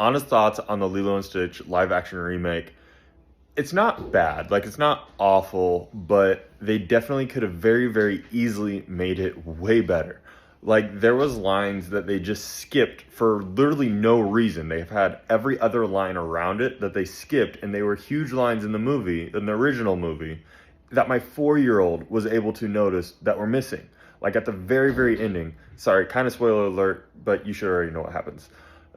honest thoughts on the Lilo and Stitch live action remake. It's not bad, like it's not awful, but they definitely could have very, very easily made it way better. Like there was lines that they just skipped for literally no reason. They've had every other line around it that they skipped, and they were huge lines in the movie, in the original movie, that my 4-year-old was able to notice that were missing. Like at the very, very ending, sorry, kind of spoiler alert, but you should already know what happens.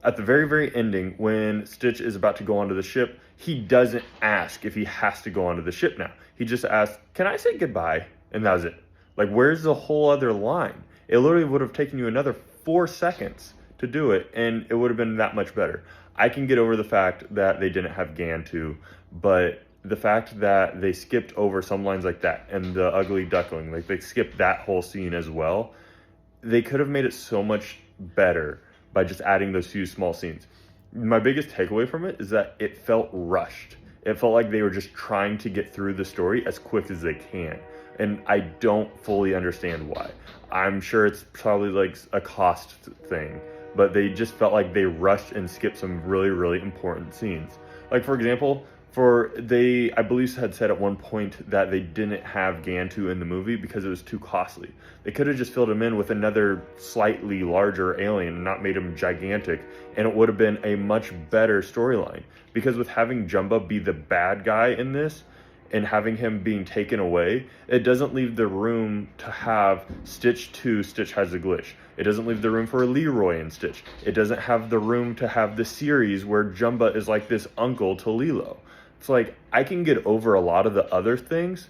At the very, very ending, when Stitch is about to go onto the ship, he doesn't ask if he has to go onto the ship now. He just asks, "Can I say goodbye?" And that was it. Like, where's the whole other line? It literally would have taken you another 4 seconds to do it, and it would have been that much better. I can get over the fact that they didn't have Gantu, but the fact that they skipped over some lines like that and the ugly duckling, like they skipped that whole scene as well, they could have made it so much better by just adding those few small scenes. My biggest takeaway from it is that it felt rushed. It felt like they were just trying to get through the story as quick as they can. And I don't fully understand why. I'm sure it's probably like a cost thing, but they just felt like they rushed and skipped some really, really important scenes. Like for example, I believe had said at one point that they didn't have Gantu in the movie because it was too costly. They could have just filled him in with another slightly larger alien and not made him gigantic, and it would have been a much better storyline. Because with having Jumba be the bad guy in this and having him being taken away, it doesn't leave the room to have Stitch 2, Stitch has a glitch. It doesn't leave the room for Leroy and Stitch. It doesn't have the room to have the series where Jumba is like this uncle to Lilo. It's like, I can get over a lot of the other things,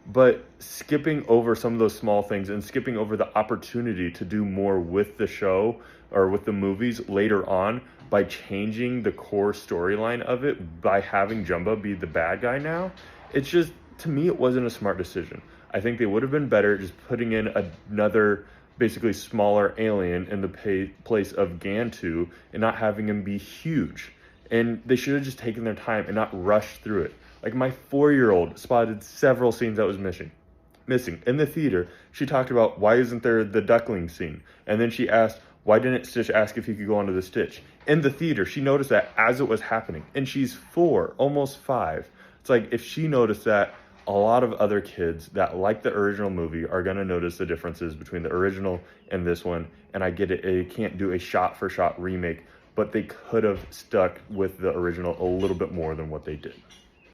but skipping over some of those small things and skipping over the opportunity to do more with the show or with the movies later on by changing the core storyline of it, by having Jumba be the bad guy now, it's just, to me, it wasn't a smart decision. I think they would have been better just putting in another basically smaller alien in the place of Gantu and not having him be huge. And they should have just taken their time and not rushed through it. Like my 4-year-old spotted several scenes that was missing. In the theater, she talked about, why isn't there the duckling scene? And then she asked, why didn't Stitch ask if he could go onto the Stitch? In the theater, she noticed that as it was happening. And she's 4, almost 5. It's like, if she noticed that, a lot of other kids that like the original movie are going to notice the differences between the original and this one. And I get it, it can't do a shot-for-shot remake, but they could have stuck with the original a little bit more than what they did.